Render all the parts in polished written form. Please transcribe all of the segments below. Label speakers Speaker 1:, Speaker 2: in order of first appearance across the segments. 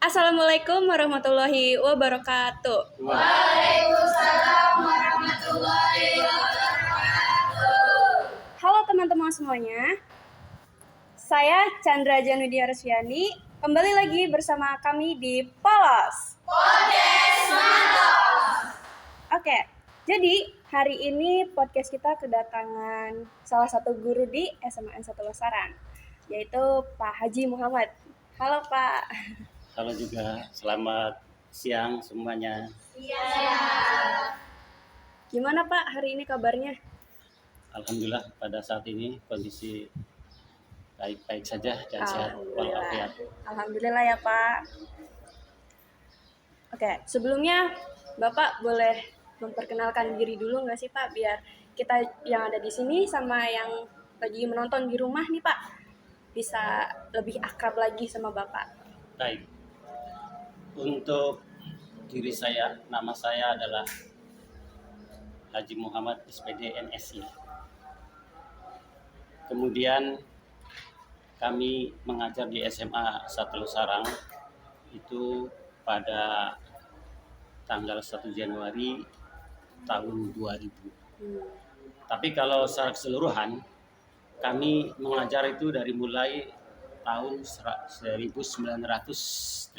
Speaker 1: Assalamualaikum warahmatullahi wabarakatuh.
Speaker 2: Waalaikumsalam warahmatullahi wabarakatuh.
Speaker 1: Halo teman-teman semuanya. Saya Chandra Janudia Resviani. Kembali lagi bersama kami di Polos
Speaker 2: Podcast Mantos.
Speaker 1: Oke, jadi hari ini podcast kita kedatangan salah satu guru di SMA N1 Losarang, yaitu Pak Haji Muhammad. Halo Pak.
Speaker 3: Halo juga, selamat siang semuanya.
Speaker 1: Gimana Pak hari ini kabarnya?
Speaker 3: Alhamdulillah pada saat ini kondisi baik-baik saja dan sehat walafiat.
Speaker 1: Alhamdulillah ya Pak. Oke, sebelumnya Bapak boleh memperkenalkan diri dulu nggak sih Pak, biar kita yang ada di sini sama yang lagi menonton di rumah nih Pak bisa lebih akrab lagi sama Bapak.
Speaker 3: Baik. Untuk diri saya, nama saya adalah Haji Muhammad SPD NSI. Kemudian kami mengajar di SMA 1 Losarang itu pada tanggal 1 Januari tahun 2000. Tapi kalau secara keseluruhan kami mengajar itu dari mulai tahun 1989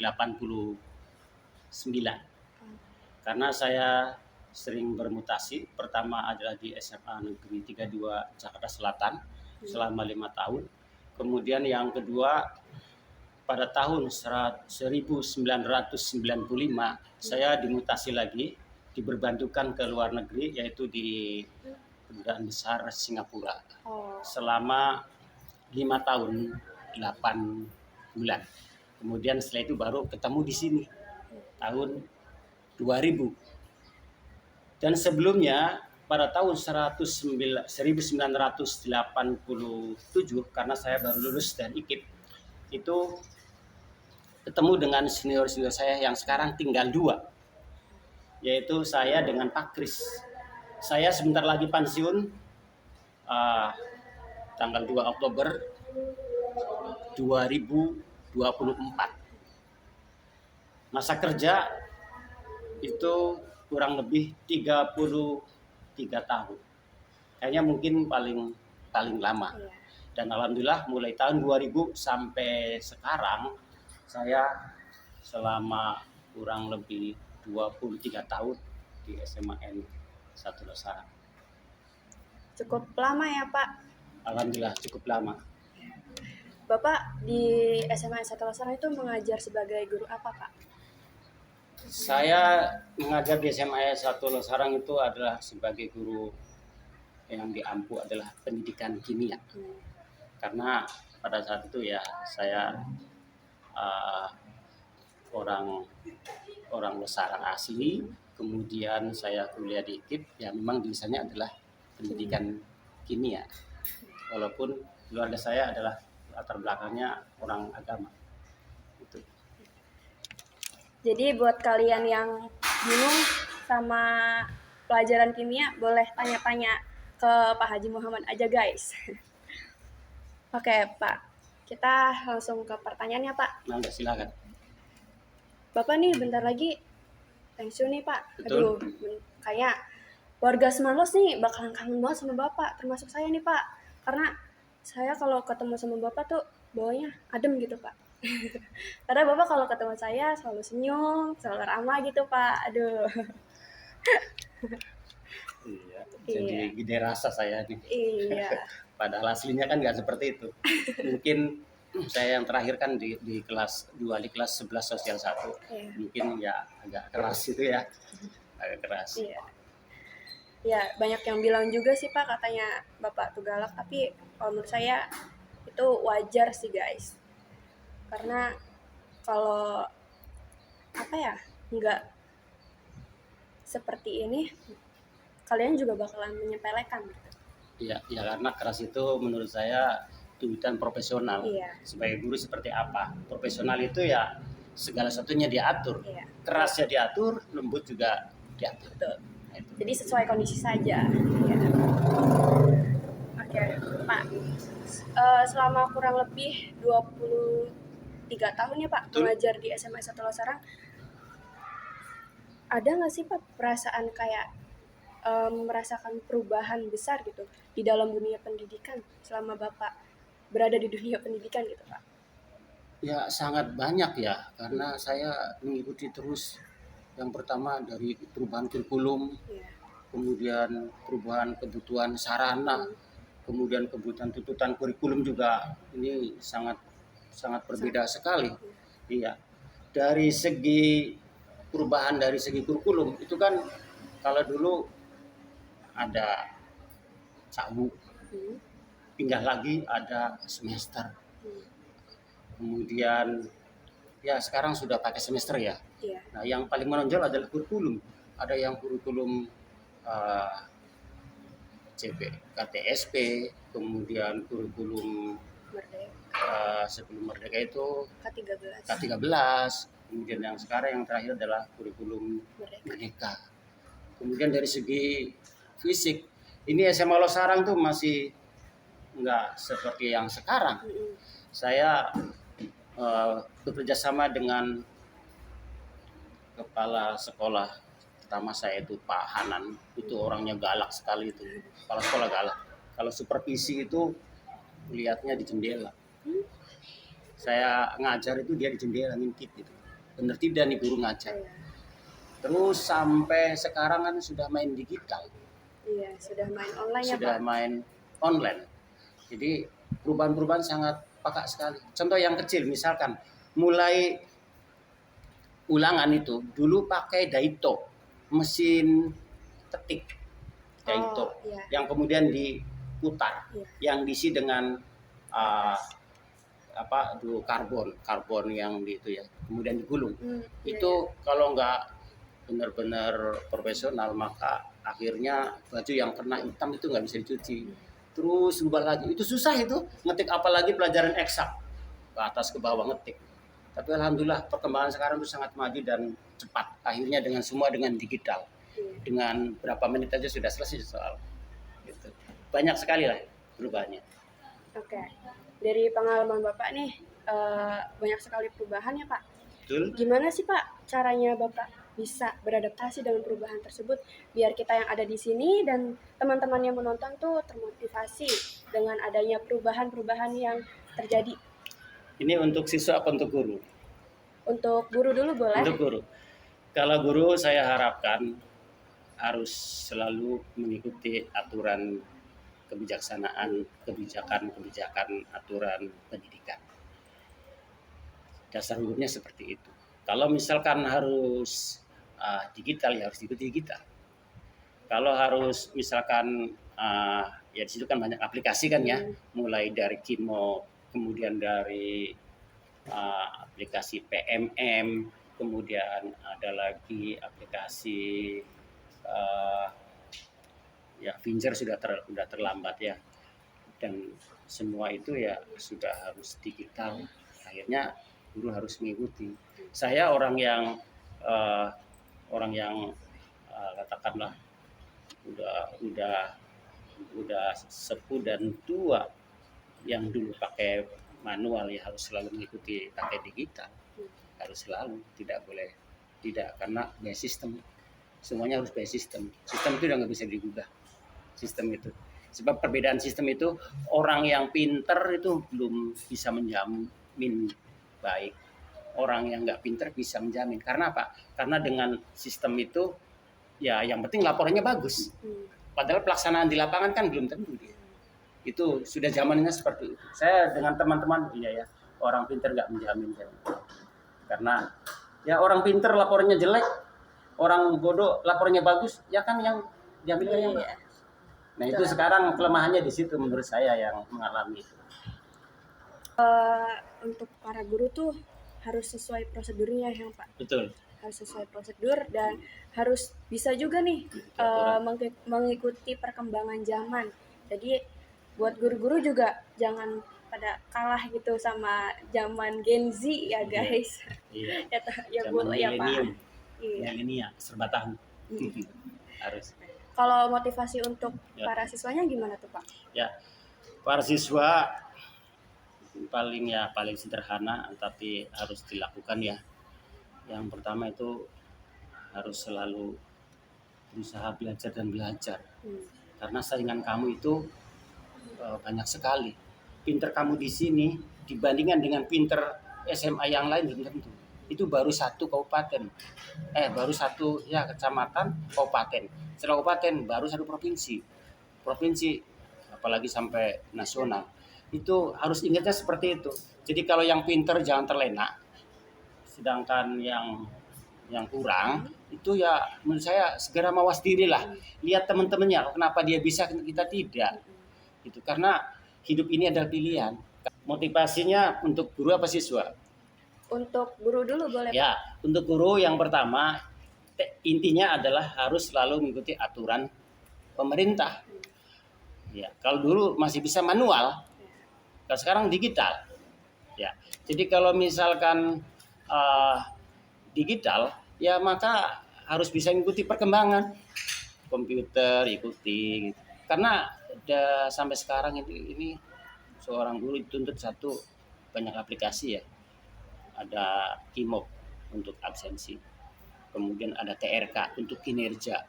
Speaker 3: karena saya sering bermutasi. Pertama adalah di SMA Negeri 32 Jakarta Selatan selama 5 tahun. Kemudian yang kedua pada tahun 1995 saya dimutasi lagi, diberbantukan ke luar negeri, yaitu di Kedutaan Besar Singapura selama 5 tahun 8 bulan. Kemudian setelah itu baru ketemu di sini tahun 2000. Dan sebelumnya pada tahun 1987 karena saya baru lulus dari IKIP, itu ketemu dengan senior-senior saya yang sekarang tinggal 2, yaitu saya dengan Pak Kris. Saya sebentar lagi pensiun tanggal 2 Oktober 2024. Masa kerja itu kurang lebih 33 tahun. Kayaknya mungkin paling lama. Dan alhamdulillah mulai tahun 2000 sampai sekarang saya selama kurang lebih 23 tahun di SMA N1 Losarang.
Speaker 1: Cukup lama ya Pak.
Speaker 3: Alhamdulillah cukup lama.
Speaker 1: Bapak di SMA N1 Losarang itu mengajar sebagai guru apa Pak?
Speaker 3: Saya mengajar di SMA N1 Losarang itu adalah sebagai guru yang diampu adalah pendidikan kimia. Karena pada saat itu ya saya orang Losarang asli, kemudian saya kuliah di IKIP, ya memang jurusannya adalah pendidikan kimia. Walaupun keluarga saya adalah latar belakangnya orang agama. Itu.
Speaker 1: Jadi buat kalian yang bingung sama pelajaran kimia, boleh tanya-tanya ke Pak Haji Muhammad aja guys. Oke Pak, kita langsung ke pertanyaannya Pak.
Speaker 3: Nah, silakan.
Speaker 1: Bapak nih bentar lagi pensiun nih Pak.
Speaker 3: Betul.
Speaker 1: Aduh, kayak warga Semanlos nih bakalan kangen banget sama Bapak, termasuk saya nih Pak. Karena saya kalau ketemu sama Bapak tuh bawahnya adem gitu Pak. Karena Bapak kalau ketemu saya selalu senyum, selalu ramah gitu Pak. Aduh.
Speaker 3: Iya, jadi gede rasa saya nih.
Speaker 1: Iya.
Speaker 3: Padahal aslinya kan nggak seperti itu. Mungkin saya yang terakhir kan di kelas 2, di kelas 11 sosial 1. Mungkin ya agak keras itu ya. Agak keras.
Speaker 1: Iya. Ya, banyak yang bilang juga sih Pak katanya Bapak tuh galak, tapi kalau menurut saya itu wajar sih guys. Karena kalau nggak seperti ini, kalian juga bakalan menyepelekan gitu.
Speaker 3: Iya, ya karena keras itu menurut saya tuntutan profesional.
Speaker 1: Iya.
Speaker 3: Sebagai guru seperti apa? Profesional itu ya segala satunya diatur.
Speaker 1: Iya.
Speaker 3: Kerasnya diatur, lembut juga diatur.
Speaker 1: Betul. Jadi sesuai kondisi saja. Ya. Oke, Pak. Selama kurang lebih 20 3 tahun ya Pak
Speaker 3: Betul.
Speaker 1: mengajar di SMA 1 Losarang. Ada nggak sih Pak perasaan kayak merasakan perubahan besar gitu di dalam dunia pendidikan selama Bapak berada di dunia pendidikan gitu Pak?
Speaker 3: Ya sangat banyak ya, karena saya mengikuti terus yang pertama dari perubahan kurikulum,
Speaker 1: Iya.
Speaker 3: kemudian perubahan kebutuhan sarana, kemudian kebutuhan tuntutan kurikulum juga ini sangat sangat berbeda sekali. Iya. Dari segi perubahan dari segi kurikulum itu kan kalau dulu ada cabut,
Speaker 1: Hmm.
Speaker 3: pindah lagi ada semester.
Speaker 1: Hmm.
Speaker 3: Kemudian ya sekarang sudah pakai semester ya.
Speaker 1: Iya.
Speaker 3: Nah, yang paling menonjol adalah kurikulum. Ada yang kurikulum CP, KTSP, kemudian kurikulum
Speaker 1: Merdeka.
Speaker 3: sebelum Merdeka itu
Speaker 1: K13.
Speaker 3: K13, kemudian yang sekarang yang terakhir adalah kurikulum
Speaker 1: Merdeka.
Speaker 3: Merdeka. Kemudian dari segi fisik, ini SMA Losarang tuh masih nggak seperti yang sekarang.
Speaker 1: Mm-mm.
Speaker 3: Saya bekerja sama dengan kepala sekolah pertama saya itu Pak Hanan, itu orangnya galak sekali itu, kepala sekolah galak. Kalau supervisi itu lihatnya di jendela. Saya ngajar itu dia di jendela ngintip itu. Bener tidak nih guru ngajar.
Speaker 1: Iya.
Speaker 3: Terus sampai sekarang kan sudah main digital,
Speaker 1: Iya, sudah main online ya
Speaker 3: sudah
Speaker 1: Pak.
Speaker 3: main online. Jadi perubahan-perubahan sangat pakak sekali. Contoh yang kecil misalkan mulai ulangan itu dulu pakai Daito, mesin ketik Daito,
Speaker 1: iya.
Speaker 3: yang kemudian diputar,
Speaker 1: Iya.
Speaker 3: yang diisi dengan dulu karbon yang itu ya, kemudian digulung.
Speaker 1: Iya,
Speaker 3: Itu kalau nggak benar-benar profesional maka akhirnya baju yang kena hitam itu nggak bisa dicuci. Terus ubah lagi, itu susah itu ngetik, apalagi pelajaran eksak ke atas ke bawah ngetik. Tapi alhamdulillah perkembangan sekarang itu sangat maju dan cepat. Akhirnya dengan semua dengan digital,
Speaker 1: iya.
Speaker 3: dengan berapa menit aja sudah selesai soal. Gitu. Banyak sekali lah perubahannya.
Speaker 1: Oke. Dari pengalaman Bapak nih, banyak sekali perubahan ya Pak.
Speaker 3: Betul?
Speaker 1: Gimana sih Pak caranya Bapak bisa beradaptasi dengan perubahan tersebut biar kita yang ada di sini dan teman-teman yang menonton tuh termotivasi dengan adanya perubahan-perubahan yang terjadi?
Speaker 3: Ini untuk siswa apa untuk guru?
Speaker 1: Untuk guru dulu boleh?
Speaker 3: Untuk guru. Kalau guru saya harapkan harus selalu mengikuti aturan kebijakan aturan pendidikan. Dasar hukumnya seperti itu. Kalau misalkan harus digital ya harus ikuti digital. Kalau harus misalkan ya di situ kan banyak aplikasi kan ya, mulai dari Kimo, kemudian dari aplikasi PMM, kemudian ada lagi aplikasi ya Finzer sudah terlambat ya, dan semua itu ya sudah harus digital. Akhirnya guru harus mengikuti. Saya orang yang katakanlah udah sepuh dan tua, yang dulu pakai manual ya harus selalu mengikuti pakai digital, harus selalu, tidak boleh tidak, karena by system, semuanya harus by system itu udah nggak bisa digubah sistem itu, sebab perbedaan sistem itu orang yang pinter itu belum bisa menjamin baik, orang yang nggak pinter bisa menjamin. Karena apa? Karena dengan sistem itu ya yang penting laporannya bagus, padahal pelaksanaan di lapangan kan belum tentu dia. Itu sudah zamannya seperti itu. Saya dengan teman-teman iya ya, orang pinter nggak menjamin karena ya orang pinter laporannya jelek, orang bodoh laporannya bagus, ya kan yang diambilnya yang bagus. Nah itu sekarang kelemahannya di situ menurut saya yang mengalami itu.
Speaker 1: Untuk para guru tuh harus sesuai prosedurnya ya Pak.
Speaker 3: Betul.
Speaker 1: Harus sesuai prosedur dan harus bisa juga nih mengikuti perkembangan zaman. Jadi buat guru-guru juga jangan pada kalah gitu sama zaman Gen Z ya guys.
Speaker 3: Iya.
Speaker 1: Ya Bu ya Pak.
Speaker 3: Iya. Milenial serba tahu. Harus.
Speaker 1: Kalau motivasi untuk para siswanya gimana tuh Pak?
Speaker 3: Ya, para siswa paling sederhana tapi harus dilakukan ya. Yang pertama itu harus selalu berusaha belajar dan belajar. Karena saingan kamu itu banyak sekali. Pinter kamu di sini dibandingkan dengan pinter SMA yang lain belum tentu. Itu baru satu kabupaten. Baru satu ya kecamatan, kabupaten. Setelah kabupaten baru satu provinsi. Provinsi apalagi sampai nasional. Itu harus ingatnya seperti itu. Jadi kalau yang pinter jangan terlena. Sedangkan yang kurang itu ya menurut saya segera mawas diri lah. Lihat teman-temannya kenapa dia bisa kita tidak. Gitu. Karena hidup ini adalah pilihan. Motivasinya untuk guru apa siswa?
Speaker 1: Untuk guru dulu boleh, Pak?
Speaker 3: Ya, untuk guru yang pertama intinya adalah harus selalu mengikuti aturan pemerintah. Ya, kalau dulu masih bisa manual, kalau sekarang digital. Ya, jadi kalau misalkan digital, ya maka harus bisa mengikuti perkembangan komputer, ikuti. Gitu. Karena sampai sekarang ini seorang guru dituntut satu banyak aplikasi ya. Ada Kimob untuk absensi, kemudian ada TRK untuk kinerja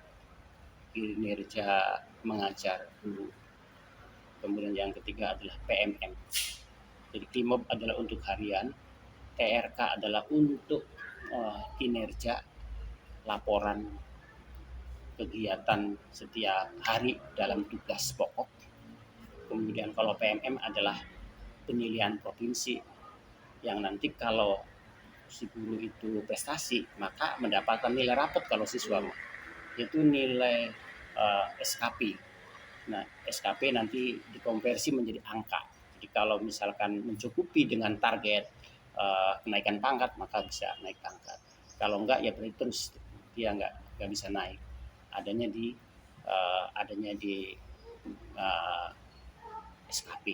Speaker 3: mengajar guru. Kemudian yang ketiga adalah PMM. Jadi Kimob adalah untuk harian, TRK adalah untuk kinerja, laporan kegiatan setiap hari dalam tugas pokok. Kemudian kalau PMM adalah penilaian provinsi, yang nanti kalau si guru itu prestasi maka mendapatkan nilai rapot kalau siswa itu nilai SKP. Nah SKP nanti dikonversi menjadi angka. Jadi kalau misalkan mencukupi dengan target kenaikan pangkat maka bisa naik pangkat. Kalau enggak ya berarti terus dia enggak bisa naik. Adanya di SKP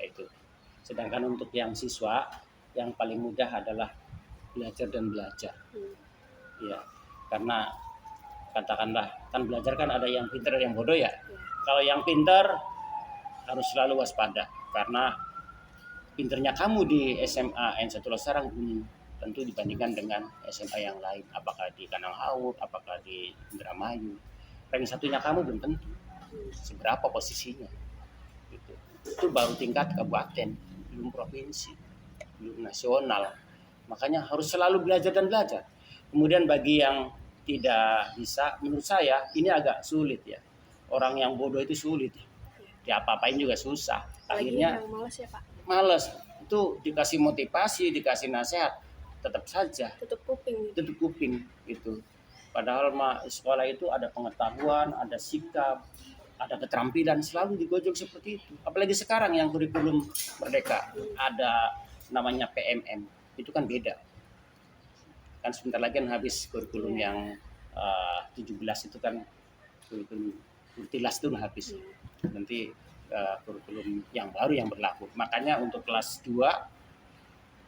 Speaker 3: itu. Sedangkan untuk yang siswa yang paling mudah adalah belajar dan belajar. Ya, karena katakanlah kan belajar kan ada yang pintar dan yang bodoh ya. Kalau yang pintar harus selalu waspada karena pinternya kamu di SMA N1 Losarang tentu dibandingkan dengan SMA yang lain, apakah di Kananghaut, apakah di Indramayu. Rank satunya kamu belum tentu seberapa posisinya. Itu baru tingkat kabupaten, belum provinsi, belum nasional. Makanya harus selalu belajar dan belajar. Kemudian bagi yang tidak bisa, menurut saya ini agak sulit ya. Orang yang bodoh itu sulit. Diapa-apain juga susah. Akhirnya
Speaker 1: yang malas ya, Pak.
Speaker 3: Malas. Itu dikasih motivasi, dikasih nasihat, tetap saja
Speaker 1: Tutup kuping.
Speaker 3: tutup kuping itu. Padahal sekolah itu ada pengetahuan, ada sikap, ada keterampilan, selalu digojok seperti itu. Apalagi sekarang yang kurikulum merdeka ada namanya PMM, itu kan beda. Kan sebentar lagi kan habis kurikulum yang 17 itu kan kurikulum Urtilas itu habis. Nanti kurikulum yang baru yang berlaku. Makanya untuk kelas 2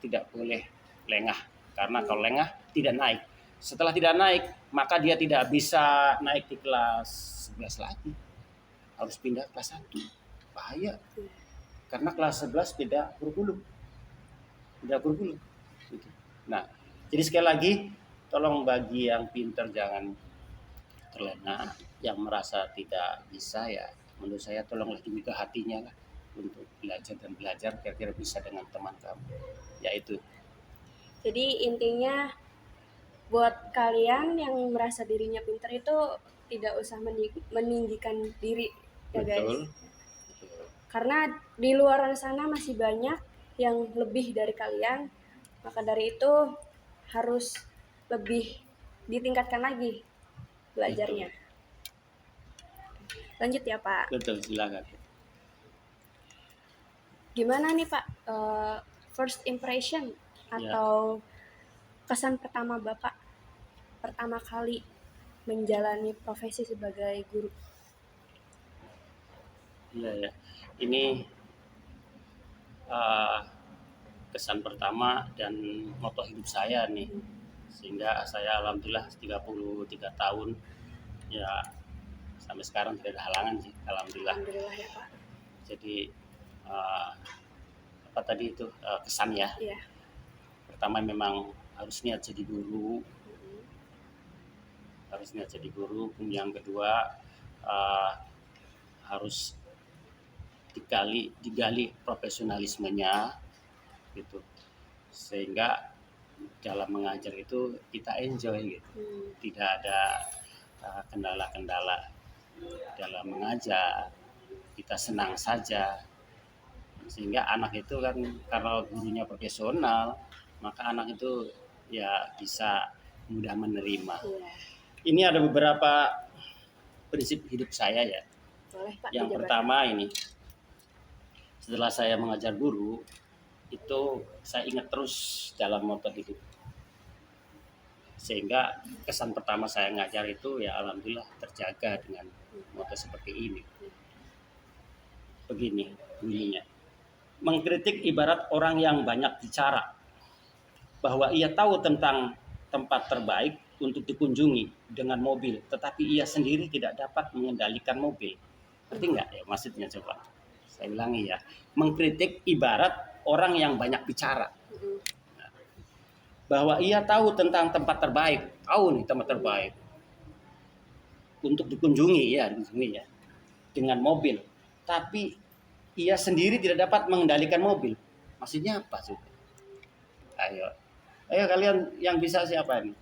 Speaker 3: tidak boleh lengah, karena kalau lengah tidak naik. Setelah tidak naik, maka dia tidak bisa naik di kelas 11 lagi. Harus pindah kelas 1. Bahaya. Karena kelas 11 beda kurikulum. Gitu. Nah, jadi sekali lagi tolong bagi yang pintar jangan terlena, yang merasa tidak bisa ya menurut saya tolonglah dibuka hatinya lah untuk belajar dan belajar kira-kira bisa dengan teman kamu. Yaitu.
Speaker 1: Jadi intinya buat kalian yang merasa dirinya pintar itu tidak usah meninggikan diri ya guys.
Speaker 3: Betul.
Speaker 1: Karena di luar sana masih banyak yang lebih dari kalian. Maka dari itu harus lebih ditingkatkan lagi belajarnya.
Speaker 3: Betul.
Speaker 1: Lanjut ya Pak.
Speaker 3: Betul, silakan.
Speaker 1: Gimana nih Pak, first impression atau kesan pertama Bapak pertama kali menjalani profesi sebagai guru?
Speaker 3: Iya ya, ini kesan pertama dan moto hidup saya nih, sehingga saya alhamdulillah 33 tahun ya sampai sekarang tidak ada halangan sih, alhamdulillah.
Speaker 1: Alhamdulillah ya Pak.
Speaker 3: Jadi apa tadi itu kesan ya.
Speaker 1: Iya.
Speaker 3: Pertama memang harus niat jadi guru, Kemudian yang kedua harus digali profesionalismenya gitu, sehingga dalam mengajar itu kita enjoy gitu, tidak ada kendala-kendala dalam mengajar, kita senang saja, sehingga anak itu kan karena gurunya profesional, maka anak itu ya bisa mudah menerima.
Speaker 1: Iya.
Speaker 3: Ini ada beberapa prinsip hidup saya ya.
Speaker 1: Boleh Pak
Speaker 3: Yang
Speaker 1: dijabarkan.
Speaker 3: pertama ini, setelah saya mengajar guru, itu saya ingat terus dalam moto hidup. Sehingga kesan pertama saya ngajar itu ya alhamdulillah terjaga dengan moto seperti ini. Begini bunyinya. Mengkritik ibarat orang yang banyak bicara, bahwa ia tahu tentang tempat terbaik untuk dikunjungi dengan mobil, tetapi ia sendiri tidak dapat mengendalikan mobil. Ngerti nggak ya maksudnya? Coba saya ulangi ya. Mengkritik ibarat orang yang banyak bicara, bahwa ia tahu tentang tempat terbaik, tahu nih tempat terbaik untuk dikunjungi ya dengan mobil, tapi ia sendiri tidak dapat mengendalikan mobil. Maksudnya apa sih? Ayo kalian yang bisa siapa ini?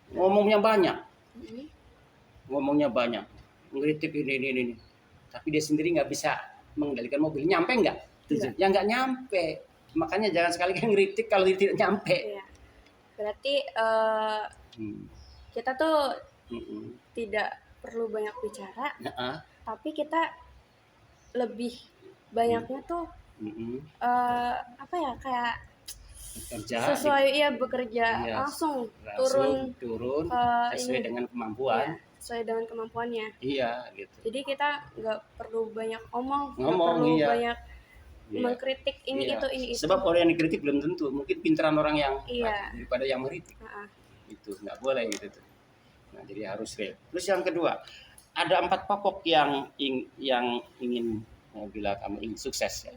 Speaker 3: Ngomongnya banyak, ngeritik ini, tapi dia sendiri nggak bisa mengendalikan mobil. Nyampe nggak? Ya nggak nyampe. Makanya jangan sekali-kali ngeritik kalau tidak nyampe.
Speaker 1: Iya. Berarti kita tuh tidak perlu banyak bicara, tapi kita lebih banyaknya tuh apa ya, kayak
Speaker 3: Bekerja,
Speaker 1: sesuai bekerja
Speaker 3: Iya,
Speaker 1: langsung
Speaker 3: turun
Speaker 1: ini.
Speaker 3: sesuai dengan kemampuan.
Speaker 1: Iya, sesuai dengan kemampuannya.
Speaker 3: Iya gitu.
Speaker 1: Jadi kita nggak perlu banyak ngomong, nggak
Speaker 3: Ngomong,
Speaker 1: perlu
Speaker 3: iya.
Speaker 1: banyak
Speaker 3: Iya.
Speaker 1: mengkritik ini
Speaker 3: Iya.
Speaker 1: itu.
Speaker 3: Sebab orang yang dikritik belum tentu, mungkin pintaran orang yang
Speaker 1: Iya.
Speaker 3: daripada yang mengkritik. Itu nggak boleh gitu tuh. Nah, jadi harus real. Terus yang kedua, ada 4 pokok yang ingin bila kamu ingin sukses ya.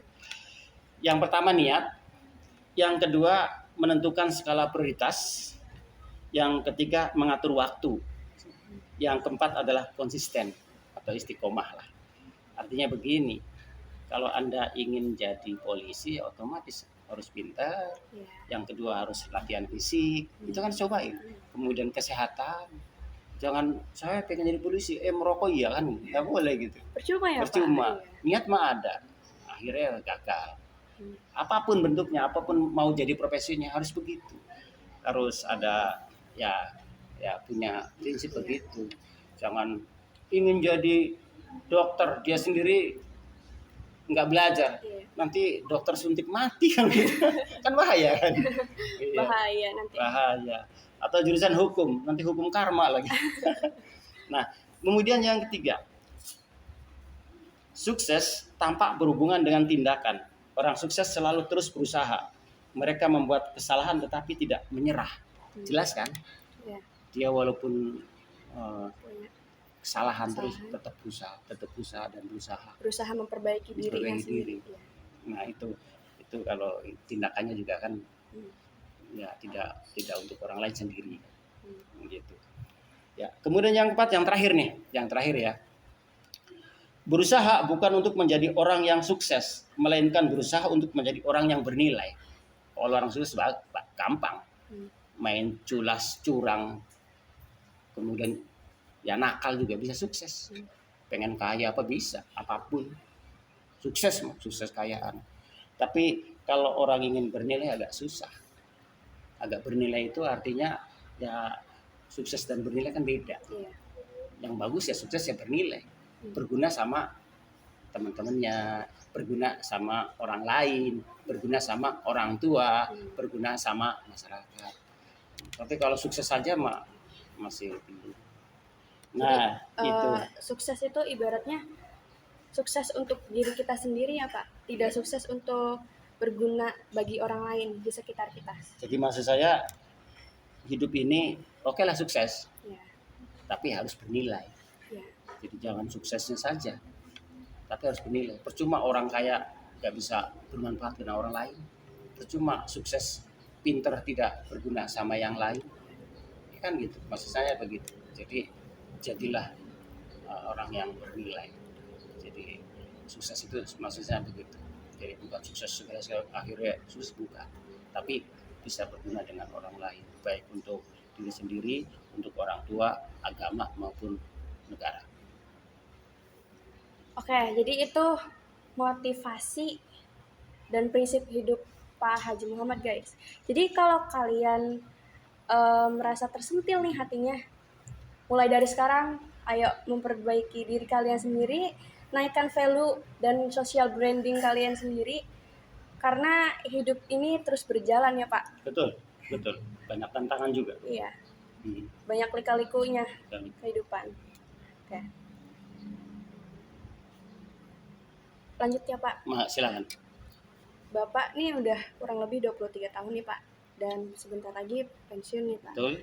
Speaker 3: Yang pertama niat, yang kedua menentukan skala prioritas, yang ketiga mengatur waktu, yang keempat adalah konsisten atau istiqomah lah. Artinya begini, kalau Anda ingin jadi polisi ya otomatis harus pintar. Yang kedua harus latihan fisik, itu kan cobain. Kemudian kesehatan, jangan saya pengen jadi polisi, merokok iya kan, nggak boleh gitu.
Speaker 1: Percuma ya
Speaker 3: Percuma.
Speaker 1: Pak?
Speaker 3: Niat mah ada, akhirnya gagal. Apapun bentuknya, apapun mau jadi profesinya harus begitu. Harus ada ya punya prinsip begitu. Jangan ingin jadi dokter dia sendiri nggak belajar, nanti dokter suntik mati kan gitu. Kan bahaya kan.
Speaker 1: Bahaya nanti.
Speaker 3: Bahaya. Atau jurusan hukum, nanti hukum karma lagi. Nah, kemudian yang ketiga, sukses tampak berhubungan dengan tindakan. Orang sukses selalu terus berusaha. Mereka membuat kesalahan tetapi tidak menyerah. Jelas kan? Dia walaupun kesalahan terus tetap berusaha dan berusaha.
Speaker 1: Berusaha memperbaiki dirinya sendiri.
Speaker 3: Nah, itu kalau tindakannya juga kan ya tidak untuk orang lain sendiri. Gitu. Ya, kemudian yang keempat, yang terakhir ya. Berusaha bukan untuk menjadi orang yang sukses, melainkan berusaha untuk menjadi orang yang bernilai. Kalau orang sukses gampang, main culas curang, kemudian ya nakal juga bisa sukses. Pengen kaya apa bisa, apapun sukses kayaan. Tapi kalau orang ingin bernilai agak susah. Agak bernilai itu artinya ya sukses dan bernilai kan beda. Yang bagus ya sukses ya bernilai, berguna sama teman-temannya, berguna sama orang lain, berguna sama orang tua, berguna sama masyarakat. Tapi kalau sukses saja masih bingung. Nah, itu
Speaker 1: sukses itu ibaratnya sukses untuk diri kita sendiri ya Pak, tidak sukses untuk berguna bagi orang lain di sekitar kita.
Speaker 3: Jadi maksud saya hidup ini oke lah sukses, tapi harus bernilai. Jadi jangan suksesnya saja, tapi harus bernilai. Percuma orang kaya nggak bisa bermanfaat dengan orang lain, percuma sukses pinter tidak berguna sama yang lain, kan gitu maksud saya begitu. Jadi jadilah orang yang bernilai. Jadi sukses itu maksud saya begitu. Jadi bukan sukses segala akhirnya sukses, bukan, tapi bisa berguna dengan orang lain, baik untuk diri sendiri, untuk orang tua, agama maupun negara.
Speaker 1: Oke, jadi itu motivasi dan prinsip hidup Pak Haji Muhammad, guys. Jadi kalau kalian merasa tersentil nih hatinya, mulai dari sekarang, ayo memperbaiki diri kalian sendiri, naikkan value dan social branding kalian sendiri, karena hidup ini terus berjalan ya Pak.
Speaker 3: Betul, betul. Banyak tantangan juga.
Speaker 1: Iya,
Speaker 3: Hmm,
Speaker 1: banyak lika-likunya
Speaker 3: betul.
Speaker 1: kehidupan. Oke. Lanjut ya Pak.
Speaker 3: Silakan.
Speaker 1: Bapak nih udah kurang lebih 23 tahun nih Pak, dan sebentar lagi pensiun nih Pak.
Speaker 3: Betul.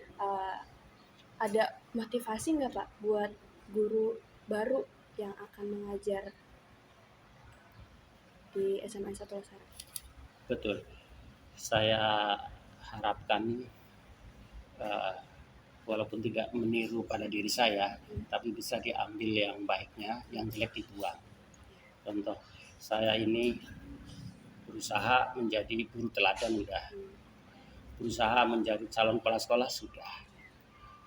Speaker 1: Ada motivasi nggak Pak buat guru baru yang akan mengajar di SMA 1 Losari?
Speaker 3: Betul. Saya harapkan walaupun tidak meniru pada diri saya, tapi bisa diambil yang baiknya, yang jelek dibuang. Contoh, saya ini berusaha menjadi guru teladan sudah, berusaha menjadi calon kepala sekolah sudah,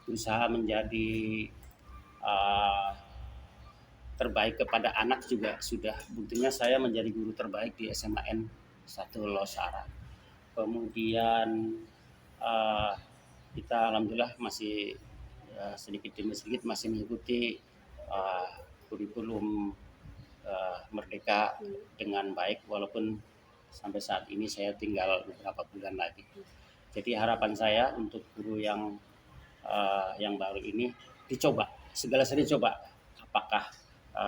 Speaker 3: berusaha menjadi terbaik kepada anak juga sudah. Buktinya saya menjadi guru terbaik di SMAN 1 Losara. Kemudian kita alhamdulillah masih sedikit demi sedikit masih mengikuti kurikulum Merdeka dengan baik, walaupun sampai saat ini saya tinggal beberapa bulan lagi. Jadi harapan saya untuk guru yang baru ini dicoba, segala sesuatu dicoba, apakah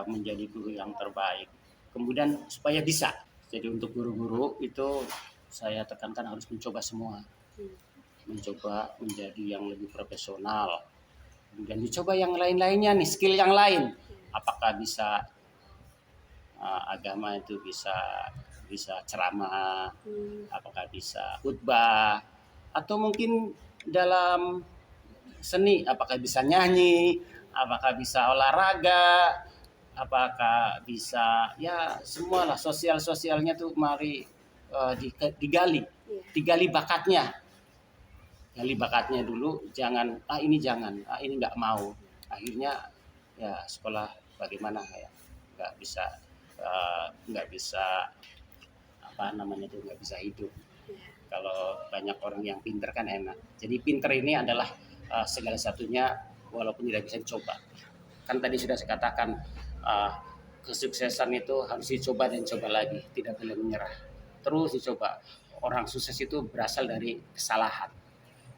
Speaker 3: menjadi guru yang terbaik. Kemudian supaya bisa. Jadi untuk guru-guru itu saya tekankan harus mencoba semua. Mencoba menjadi yang lebih profesional. Kemudian dicoba yang lain-lainnya nih, skill yang lain. Apakah bisa agama itu bisa ceramah, apakah bisa khutbah, atau mungkin dalam seni, apakah bisa nyanyi, apakah bisa olahraga, apakah bisa ya semualah sosialnya tuh mari digali bakatnya, gali bakatnya dulu, jangan ini nggak mau, akhirnya ya sekolah bagaimana ya nggak bisa apa namanya tuh nggak bisa hidup. Kalau banyak orang yang pinter kan enak. Jadi pinter ini adalah segala satunya walaupun tidak bisa dicoba. Kan tadi sudah saya katakan kesuksesan itu harus dicoba dan coba lagi, tidak boleh menyerah. Terus dicoba. Orang sukses itu berasal dari kesalahan.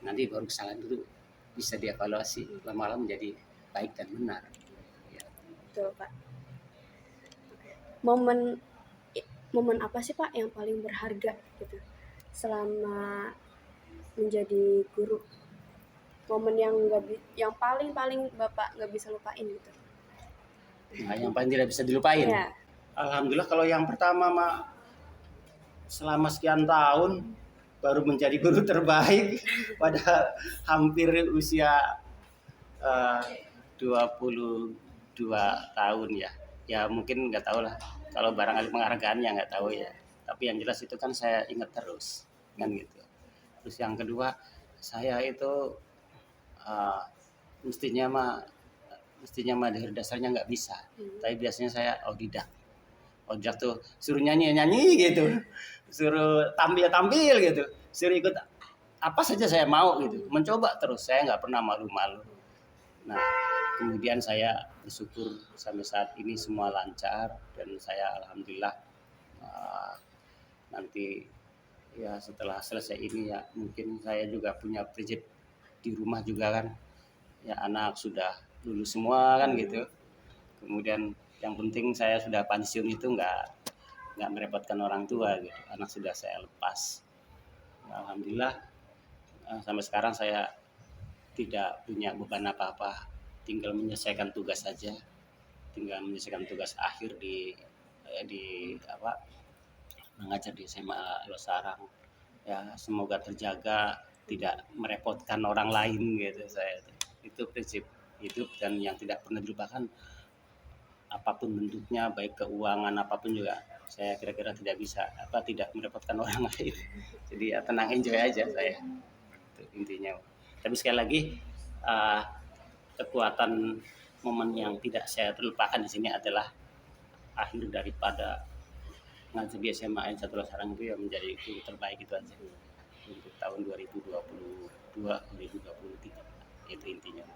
Speaker 3: Nanti baru kesalahan itu bisa dievaluasi, lama-lama menjadi baik dan benar. Ya.
Speaker 1: Betul Pak. Momen apa sih Pak yang paling berharga gitu selama menjadi guru? Momen yang paling Bapak nggak bisa lupain gitu?
Speaker 3: Nah, yang paling tidak bisa dilupain.
Speaker 1: Ya.
Speaker 3: Alhamdulillah kalau yang pertama selama sekian tahun baru menjadi guru terbaik pada hampir usia 22 tahun ya. Ya mungkin nggak tahu lah. Kalau barangkali penghargaannya nggak tahu ya. Tapi yang jelas itu kan saya ingat terus kan gitu. Terus yang kedua, saya itu mestinya dari dasarnya nggak bisa. Tapi biasanya saya audidak tuh suruh nyanyi gitu, suruh tampil gitu, suruh ikut apa saja saya mau gitu, mencoba terus, saya nggak pernah malu-malu. Nah kemudian saya bersyukur sampai saat ini semua lancar dan saya alhamdulillah nanti ya setelah selesai ini ya mungkin saya juga punya prinsip di rumah juga kan, ya anak sudah lulus semua kan gitu. Kemudian yang penting saya sudah pensiun itu nggak merepotkan orang tua gitu. Anak sudah saya lepas. Alhamdulillah sampai sekarang saya tidak punya beban apa-apa. Tinggal menyelesaikan tugas saja. Tinggal menyelesaikan tugas akhir di mengajar di SMA Losarang. Ya semoga terjaga, tidak merepotkan orang lain gitu saya. Itu prinsip hidup dan yang tidak pernah dilupakan apapun bentuknya, baik keuangan apapun juga saya kira-kira tidak merepotkan orang lain. Jadi ya tenang, enjoy aja saya. Itu intinya. Tapi sekali lagi kekuatan momen yang tidak saya terlupakan di sini adalah akhir daripada ngajar di SMA N 1 Losarang itu yang menjadi guru terbaik itu aja untuk tahun 2022-2023 itu intinya.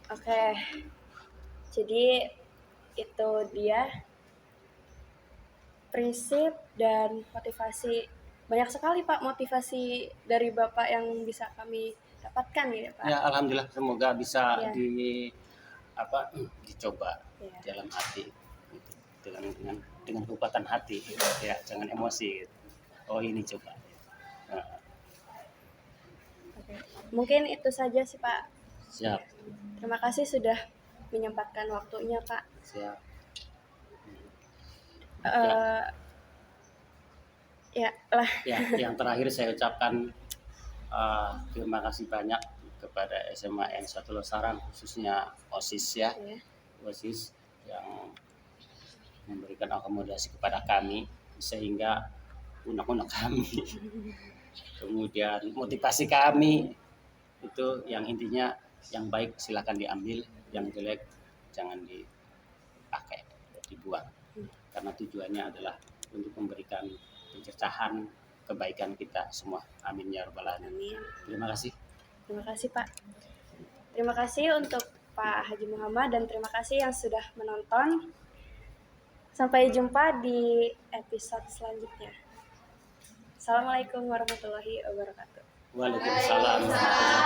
Speaker 1: Oke, jadi itu dia prinsip dan motivasi. Banyak sekali Pak motivasi dari Bapak yang bisa kami dapatkan ya Pak.
Speaker 3: Ya alhamdulillah, semoga bisa
Speaker 1: Ya.
Speaker 3: dicoba
Speaker 1: Ya.
Speaker 3: dalam hati gitu. dengan kekuatan hati ya, jangan emosi gitu. Oh ini coba. Nah,
Speaker 1: Oke. Mungkin itu saja sih Pak.
Speaker 3: siap
Speaker 1: Terima kasih sudah menyempatkan waktunya Pak.
Speaker 3: siap.
Speaker 1: Ya lah.
Speaker 3: Ya, yang terakhir saya ucapkan terima kasih banyak kepada SMA N 1 Losarang, khususnya OSIS ya,
Speaker 1: Ya.
Speaker 3: OSIS yang memberikan akomodasi kepada kami sehingga unek-unek kami, kemudian motivasi kami itu yang intinya yang baik silakan diambil, yang jelek jangan dipakai, dibuang, karena tujuannya adalah untuk memberikan pencercahan kebaikan kita semua. Amin ya rabbal alamin.
Speaker 1: Amin.
Speaker 3: Terima kasih.
Speaker 1: Terima kasih Pak. Terima kasih untuk Pak Haji Muhammad dan terima kasih yang sudah menonton. Sampai jumpa di episode selanjutnya. Assalamualaikum warahmatullahi wabarakatuh.
Speaker 3: Waalaikumsalam warahmatullahi wabarakatuh.